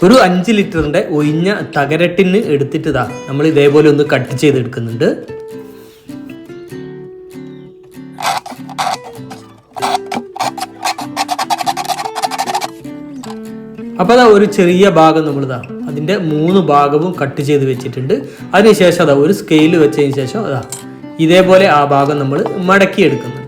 ഒരു 5 ലിറ്ററിൻ്റെ ഒഴിഞ്ഞ തകരട്ടിന് എടുത്തിട്ട് നമ്മൾ ഇതേപോലെ ഒന്ന് കട്ട് ചെയ്തെടുക്കുന്നുണ്ട്. അപ്പോൾ ഒരു ചെറിയ ഭാഗം നമ്മളിതാ അതിൻ്റെ 3 ഭാഗവും കട്ട് ചെയ്ത് വെച്ചിട്ടുണ്ട്. അതിനുശേഷം ഒരു സ്കെയിൽ വെച്ചതിന് ശേഷം ഇതേപോലെ ആ ഭാഗം നമ്മൾ മടക്കിയെടുക്കുന്നുണ്ട്.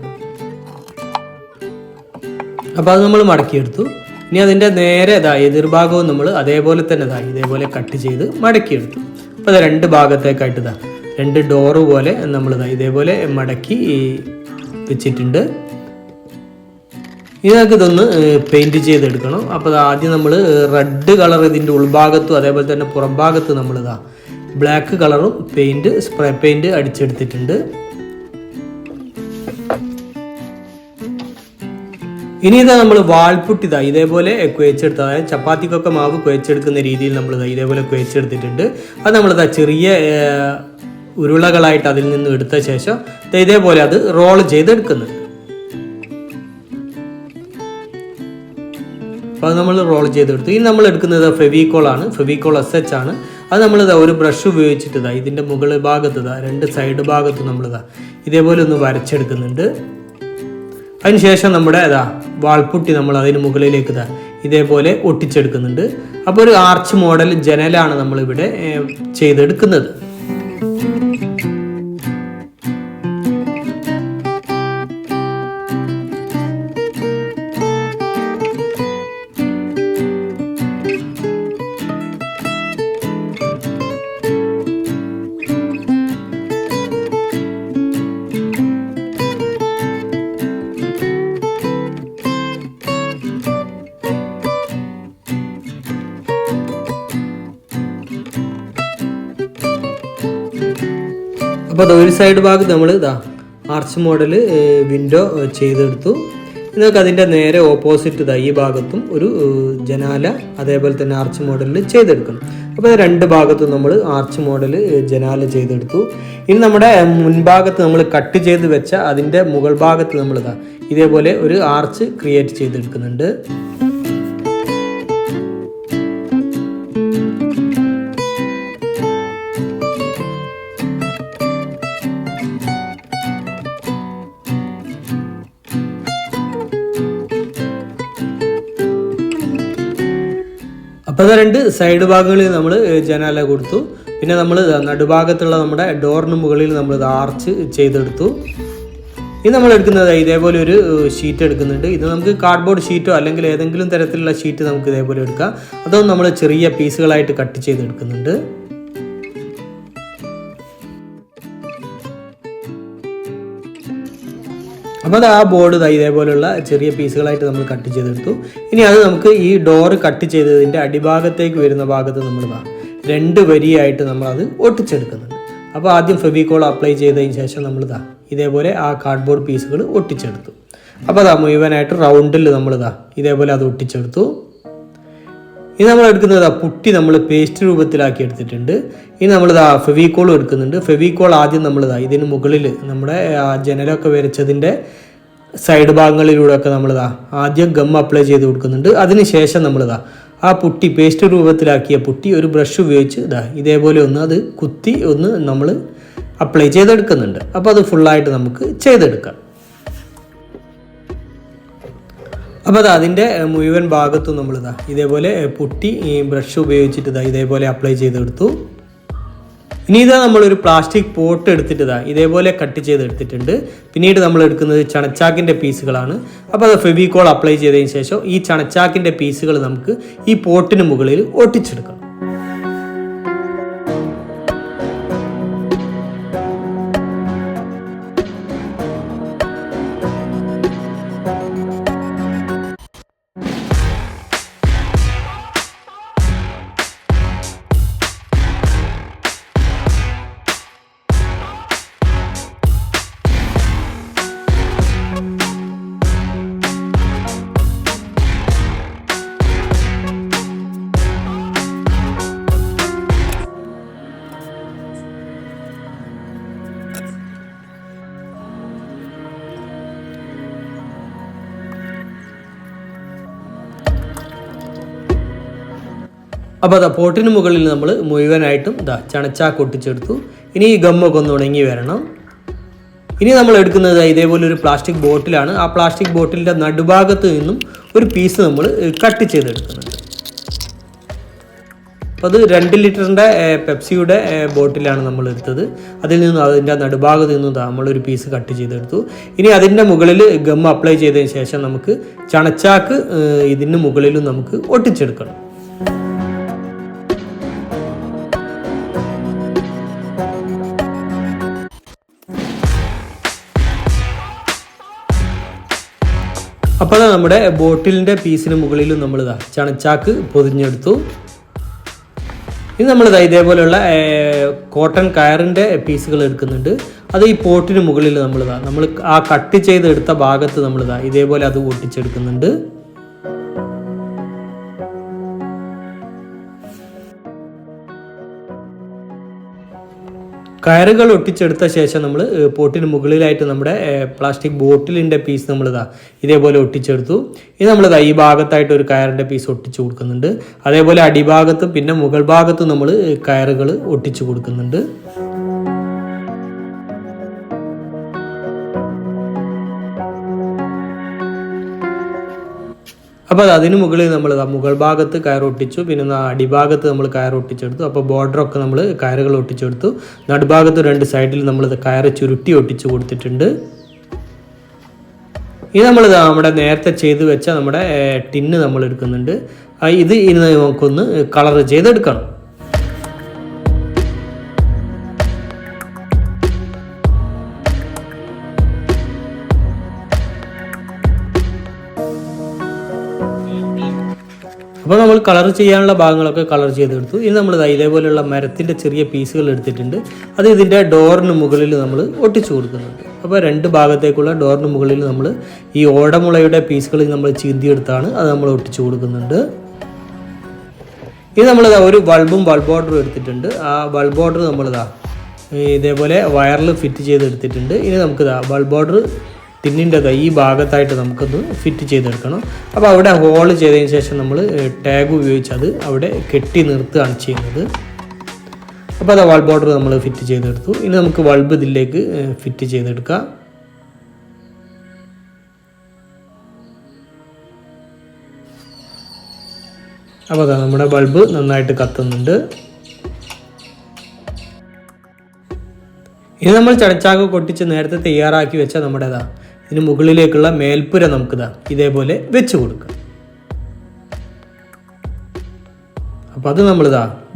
അപ്പോൾ അത് നമ്മൾ മടക്കിയെടുത്തു. ഇനി അതിൻ്റെ നേരെ എതിർഭാഗവും നമ്മൾ അതേപോലെ തന്നെ ഇതേപോലെ കട്ട് ചെയ്ത് മടക്കിയെടുത്തു. അപ്പോൾ അത് 2 ഭാഗത്തേക്കായിട്ട് 2 ഡോറ് പോലെ നമ്മൾ ഇതേപോലെ മടക്കി വെച്ചിട്ടുണ്ട്. ഇനി നമുക്ക് ഇതൊന്ന് പെയിൻറ്റ് ചെയ്തെടുക്കണം. അപ്പോൾ ആദ്യം നമ്മൾ റെഡ് കളർ ഇതിൻ്റെ ഉൾഭാഗത്തും അതേപോലെ തന്നെ പുറം ഭാഗത്ത് നമ്മൾ ബ്ലാക്ക് കളറും സ്പ്രേ പെയിൻറ്റ് അടിച്ചെടുത്തിട്ടുണ്ട്. ഇനി നമ്മൾ വാൾപുട്ടി ഇതേപോലെ കുഴച്ചെടുത്ത, അതായത് ചപ്പാത്തിക്കൊക്കെ മാവ് കുഴച്ചെടുക്കുന്ന രീതിയിൽ നമ്മൾ ഇതേപോലെ കുഴച്ചെടുത്തിട്ടുണ്ട്. അത് നമ്മൾ ചെറിയ ഉരുളകളായിട്ട് അതിൽ നിന്ന് എടുത്ത ശേഷം ഇതേപോലെ അത് റോൾ ചെയ്തെടുക്കുന്നുണ്ട്. അപ്പോൾ അത് നമ്മൾ റോൾ ചെയ്തെടുത്തു. ഇനി നമ്മൾ എടുക്കുന്നത് ഫെവിക്കോളാണ്, ഫെവിക്കോൾ SH ആണ്. അത് നമ്മൾ ഒരു ബ്രഷ് ഉപയോഗിച്ചിട്ട് ഇതിൻ്റെ മുകൾ ഭാഗത്ത് 2 സൈഡ് ഭാഗത്ത് നമ്മൾ ഇതേപോലെ ഒന്ന് വരച്ചെടുക്കുന്നുണ്ട്. അതിനുശേഷം നമ്മുടെ വാൾപുട്ടി നമ്മൾ അതിന് മുകളിലേക്ക് ഇതേപോലെ ഒട്ടിച്ചെടുക്കുന്നുണ്ട്. അപ്പോൾ ഒരു ആർച്ച് മോഡൽ ജനലാണ് നമ്മളിവിടെ ചെയ്തെടുക്കുന്നത്. അപ്പോൾ ഒരു സൈഡ് ഭാഗത്ത് നമ്മൾ ആർച്ച് മോഡൽ വിൻഡോ ചെയ്തെടുത്തു. നിങ്ങൾക്ക് അതിൻ്റെ നേരെ ഓപ്പോസിറ്റ് ഈ ഭാഗത്തും ഒരു ജനാല അതേപോലെ തന്നെ ആർച്ച് മോഡലിൽ ചെയ്തെടുക്കണം. അപ്പോൾ 2 ഭാഗത്തും നമ്മൾ ആർച്ച് മോഡൽ ജനാല ചെയ്തെടുത്തു. ഇനി നമ്മുടെ മുൻഭാഗത്ത് നമ്മൾ കട്ട് ചെയ്ത് വെച്ച അതിൻ്റെ മുകൾ ഭാഗത്ത് നമ്മൾ ഇതേപോലെ ഒരു ആർച്ച് ക്രിയേറ്റ് ചെയ്തെടുക്കുന്നുണ്ട്. അപ്പോൾ 2 സൈഡ് ഭാഗങ്ങളിൽ നമ്മൾ ജനാല കൊടുത്തു. പിന്നെ നമ്മൾ നടുഭാഗത്തുള്ള നമ്മുടെ ഡോറിന് മുകളിൽ നമ്മൾ ആർച്ച് ചെയ്തെടുത്തു. ഇത് നമ്മൾ എടുക്കുന്നത് ഇതേപോലെ ഒരു ഷീറ്റ് എടുക്കുന്നുണ്ട്. ഇത് നമുക്ക് കാർഡ്ബോർഡ് ഷീറ്റോ അല്ലെങ്കിൽ ഏതെങ്കിലും തരത്തിലുള്ള ഷീറ്റ് നമുക്ക് ഇതേപോലെ എടുക്കാം. അതൊന്നും നമ്മൾ ചെറിയ പീസുകളായിട്ട് കട്ട് ചെയ്തെടുക്കുന്നുണ്ട്. അപ്പോൾ ആ ബോർഡ് ഇതേപോലെയുള്ള ചെറിയ പീസുകളായിട്ട് നമ്മൾ കട്ട് ചെയ്തെടുത്തു. ഇനി അത് നമുക്ക് ഈ ഡോറ് കട്ട് ചെയ്തതിൻ്റെ അടിഭാഗത്തേക്ക് വരുന്ന ഭാഗത്ത് നമ്മൾ 2 വരിയായിട്ട് നമ്മളത് ഒട്ടിച്ചെടുക്കുന്നുണ്ട്. അപ്പോൾ ആദ്യം ഫെവിക്കോൾ അപ്ലൈ ചെയ്തതിന് ശേഷം നമ്മൾ ഇതേപോലെ ആ കാർഡ്ബോർഡ് പീസുകൾ ഒട്ടിച്ചെടുത്തു. അപ്പോൾ മുഴുവനായിട്ട് റൗണ്ടിൽ നമ്മൾ ഇതേപോലെ അത് ഒട്ടിച്ചെടുത്തു. ഇനി നമ്മൾ എടുക്കുന്നത് പുട്ടി നമ്മൾ പേസ്റ്റ് രൂപത്തിലാക്കി എടുത്തിട്ടുണ്ട്. ഇനി നമ്മൾ ഫെവിക്കോൾ എടുക്കുന്നുണ്ട്. ഫെവിക്കോൾ ആദ്യം നമ്മൾ ഇതിന് മുകളിൽ നമ്മുടെ ജനലൊക്കെ വരച്ചതിൻ്റെ സൈഡ് ഭാഗങ്ങളിലൂടെയൊക്കെ നമ്മൾ ആദ്യം ഗം അപ്ലൈ ചെയ്ത് കൊടുക്കുന്നുണ്ട്. അതിനുശേഷം നമ്മൾ ആ പുട്ടി പേസ്റ്റ് രൂപത്തിലാക്കിയ പുട്ടി ഒരു ബ്രഷ് ഉപയോഗിച്ച് ഇതേപോലെ ഒന്ന് അത് കുത്തി ഒന്ന് നമ്മൾ അപ്ലൈ ചെയ്തെടുക്കുന്നുണ്ട്. അപ്പോൾ അത് ഫുള്ളായിട്ട് നമുക്ക് ചെയ്തെടുക്കാം. അപ്പോൾ അതിൻ്റെ മുഴുവൻ ഭാഗത്തും നമ്മൾ ഇതേപോലെ പുട്ടി ബ്രഷ് ഉപയോഗിച്ചിട്ട് ഇതേപോലെ അപ്ലൈ ചെയ്തെടുത്തു. ഇനി നമ്മളൊരു പ്ലാസ്റ്റിക് പോട്ട് എടുത്തിട്ട് ഇതേപോലെ കട്ട് ചെയ്തെടുത്തിട്ടുണ്ട്. പിന്നീട് നമ്മൾ എടുക്കുന്നത് ചണച്ചാക്കിൻ്റെ പീസുകളാണ്. അപ്പോൾ അത് ഫെവിക്കോൾ അപ്ലൈ ചെയ്തതിന് ശേഷം ഈ ചണച്ചാക്കിൻ്റെ പീസുകൾ നമുക്ക് ഈ പോട്ടിന് മുകളിൽ ഒട്ടിച്ചെടുക്കണം. അപ്പോൾ അതാ പോട്ടിന് മുകളിൽ നമ്മൾ മുഴുവനായിട്ടും ചണച്ചാക്ക് ഒട്ടിച്ചെടുത്തു. ഇനി ഈ ഗമ്മൊക്കെ ഒന്ന് ഉണങ്ങി വരണം. ഇനി നമ്മൾ എടുക്കുന്നത് ഇതേപോലെ ഒരു പ്ലാസ്റ്റിക് ബോട്ടിലാണ്. ആ പ്ലാസ്റ്റിക് ബോട്ടിലിൻ്റെ നടുഭാഗത്ത് നിന്നും ഒരു പീസ് നമ്മൾ കട്ട് ചെയ്തെടുക്കുന്നുണ്ട്. അപ്പോൾ അത് 2 ലിറ്ററിൻ്റെ പെപ്സിയുടെ ബോട്ടിലാണ് നമ്മൾ എടുത്തത്. അതിൽ നിന്നും അതിൻ്റെ നടുഭാഗത്ത് നിന്നും നമ്മളൊരു പീസ് കട്ട് ചെയ്തെടുത്തു. ഇനി അതിൻ്റെ മുകളിൽ ഗം അപ്ലൈ ചെയ്തതിന് ശേഷം നമുക്ക് ചണച്ചാക്ക് ഇതിന് മുകളിലും നമുക്ക് ഒട്ടിച്ചെടുക്കണം. അപ്പോൾ നമ്മുടെ ബോട്ടിലിൻ്റെ പീസിന് മുകളിലും നമ്മൾ ചണച്ചാക്ക് പൊതിഞ്ഞെടുത്തു. ഇനി നമ്മൾ ഇതേപോലെയുള്ള കോട്ടൺ കയറിൻ്റെ പീസുകൾ എടുക്കുന്നുണ്ട്. അത് ഈ പോട്ടിന് മുകളിൽ നമ്മൾ ആ കട്ട് ചെയ്തെടുത്ത ഭാഗത്ത് നമ്മൾ ഇതേപോലെ അത് ഒട്ടിച്ചെടുക്കുന്നുണ്ട്. കയറുകൾ ഒട്ടിച്ചെടുത്ത ശേഷം നമ്മൾ പോട്ടിന് മുകളിലായിട്ട് നമ്മുടെ പ്ലാസ്റ്റിക് ബോട്ടിലിൻ്റെ പീസ് ഇതേപോലെ ഒട്ടിച്ചെടുത്തു. ഇനി ഈ ഭാഗത്തായിട്ട് ഒരു കയറിൻ്റെ പീസ് ഒട്ടിച്ചു കൊടുക്കുന്നുണ്ട്. അതേപോലെ അടിഭാഗത്തും പിന്നെ മുകൾ ഭാഗത്തും നമ്മൾ കയറുകൾ ഒട്ടിച്ചു കൊടുക്കുന്നുണ്ട്. അപ്പോൾ അതിന് മുകളിൽ നമ്മൾ മുകൾ ഭാഗത്ത് കയർ ഒട്ടിച്ചു. പിന്നെ അടിഭാഗത്ത് നമ്മൾ കയർ ഒട്ടിച്ചെടുത്തു. അപ്പോൾ ബോർഡറൊക്കെ നമ്മൾ കയറുകൾ ഒട്ടിച്ചെടുത്തു. നടുഭാഗത്ത് 2 സൈഡിൽ നമ്മൾ കയർ ചുരുട്ടി ഒട്ടിച്ചു കൊടുത്തിട്ടുണ്ട്. ഇനി നമ്മുടെ നേരത്തെ ചെയ്ത് വെച്ച നമ്മുടെ ടിന്ന് നമ്മൾ എടുക്കുന്നുണ്ട്. ഇനി നമുക്കൊന്ന് കളർ ചെയ്തെടുക്കണം. അപ്പോൾ നമ്മൾ കളർ ചെയ്യാനുള്ള ഭാഗങ്ങളൊക്കെ കളർ ചെയ്തെടുത്തു. ഇനി നമ്മൾ ഇതേപോലെയുള്ള മരത്തിൻ്റെ ചെറിയ പീസുകൾ എടുത്തിട്ടുണ്ട്. അത് ഇതിൻ്റെ ഡോറിന് മുകളിൽ നമ്മൾ ഒട്ടിച്ചു കൊടുക്കുന്നുണ്ട്. അപ്പോൾ 2 ഭാഗത്തേക്കുള്ള ഡോറിന് മുകളിൽ നമ്മൾ ഈ ഓടമുളയുടെ പീസുകൾ നമ്മൾ ചീന്തിയെടുത്താണ് അത് നമ്മൾ ഒട്ടിച്ചു കൊടുക്കുന്നുണ്ട്. ഇനി നമ്മൾ ഒരു ബൾബും ബൾബ് ഓർഡറും എടുത്തിട്ടുണ്ട്. ആ ബൾബ് ഓർഡർ നമ്മൾ ഇതേപോലെ വയറിൽ ഫിറ്റ് ചെയ്തെടുത്തിട്ടുണ്ട്. ഇനി നമുക്ക് ബൾബ് ഓർഡർ ടിന്നിൻ്റെ ഈ ഭാഗത്തായിട്ട് നമുക്കൊന്ന് ഫിറ്റ് ചെയ്തെടുക്കണം. അപ്പോൾ അവിടെ ഹോൾ ചെയ്തതിന് ശേഷം നമ്മൾ ടാഗ് ഉപയോഗിച്ച് അത് അവിടെ കെട്ടി നിർത്തുകയാണ് ചെയ്യുന്നത്. അപ്പോൾ അത് ബൾബ് ഓർഡർ നമ്മൾ ഫിറ്റ് ചെയ്തെടുത്തു. ഇനി നമുക്ക് ബൾബ് ഇതിലേക്ക് ഫിറ്റ് ചെയ്തെടുക്കാം. അപ്പോൾ അതാ നമ്മുടെ ബൾബ് നന്നായിട്ട് കത്തുന്നുണ്ട്. ഇനി നമ്മൾ ചണച്ചാക്ക് കൊട്ടിച്ച് നേരത്തെ തയ്യാറാക്കി വെച്ച നമ്മുടേതാ ഇതിന് മുകളിലേക്കുള്ള മേൽപ്പുര നമുക്ക് ഇതേപോലെ വെച്ച് കൊടുക്കാം. അപ്പോൾ അത് നമ്മൾ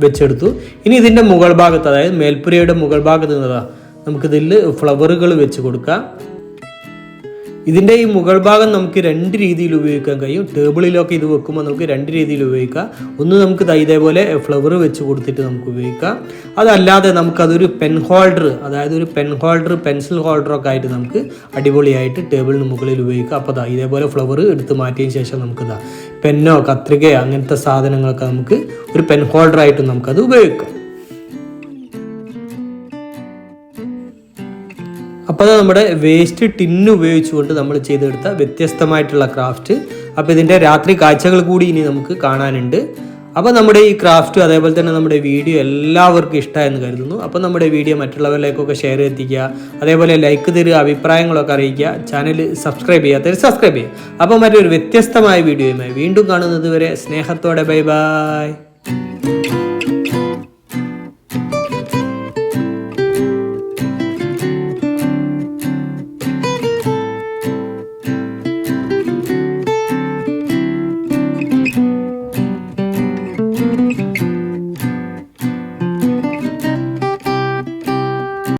വെച്ചെടുത്തു. ഇനി ഇതിൻ്റെ മുകൾ ഭാഗത്ത്, അതായത് മേൽപ്പുരയുടെ മുകൾ ഭാഗത്ത് നിന്നതാ നമുക്കിതിൽ ഫ്ലവറുകൾ വെച്ച് കൊടുക്കാം. ഇതിൻ്റെ ഈ മുകൾ ഭാഗം നമുക്ക് 2 രീതിയിൽ ഉപയോഗിക്കാൻ കഴിയും. ടേബിളിലൊക്കെ ഇത് വെക്കുമ്പോൾ നമുക്ക് 2 രീതിയിൽ ഉപയോഗിക്കാം. ഒന്ന് നമുക്ക് ഇതേപോലെ ഫ്ലവർ വെച്ച് കൊടുത്തിട്ട് നമുക്ക് ഉപയോഗിക്കാം. അതല്ലാതെ നമുക്കതൊരു പെൻ ഹോൾഡർ, അതായത് ഒരു പെൻ ഹോൾഡർ, പെൻസിൽ ഹോൾഡറൊക്കെ ആയിട്ട് നമുക്ക് അടിപൊളിയായിട്ട് ടേബിളിന് മുകളിൽ ഉപയോഗിക്കാം. അപ്പോൾ ഇതേപോലെ ഫ്ലവർ എടുത്ത് മാറ്റിയതിന് ശേഷം നമുക്ക് പെന്നോ കത്രികയോ അങ്ങനത്തെ സാധനങ്ങളൊക്കെ നമുക്ക് ഒരു പെൻ ഹോൾഡറായിട്ട് നമുക്കത് ഉപയോഗിക്കാം. അപ്പോൾ അത് നമ്മുടെ വേസ്റ്റ് ടിന്ന് ഉപയോഗിച്ചുകൊണ്ട് നമ്മൾ ചെയ്തെടുത്ത വ്യത്യസ്തമായിട്ടുള്ള ക്രാഫ്റ്റ്. അപ്പോൾ ഇതിൻ്റെ രാത്രി കാഴ്ചകൾ കൂടി ഇനി നമുക്ക് കാണാനുണ്ട്. അപ്പോൾ നമ്മുടെ ഈ ക്രാഫ്റ്റും അതേപോലെ തന്നെ നമ്മുടെ വീഡിയോ എല്ലാവർക്കും ഇഷ്ടമായെന്ന് കരുതുന്നു. അപ്പോൾ നമ്മുടെ വീഡിയോ മറ്റുള്ളവരിലേക്കൊക്കെ ഷെയർ എത്തിക്കുക, അതേപോലെ ലൈക്ക് തരിക, അഭിപ്രായങ്ങളൊക്കെ അറിയിക്കുക, ചാനൽ സബ്സ്ക്രൈബ് ചെയ്യാത്തവർ സബ്സ്ക്രൈബ് ചെയ്യുക. അപ്പോൾ മറ്റൊരു വ്യത്യസ്തമായ വീഡിയോയുമായി വീണ്ടും കാണുന്നത് വരെ സ്നേഹത്തോടെ ബൈ ബൈ.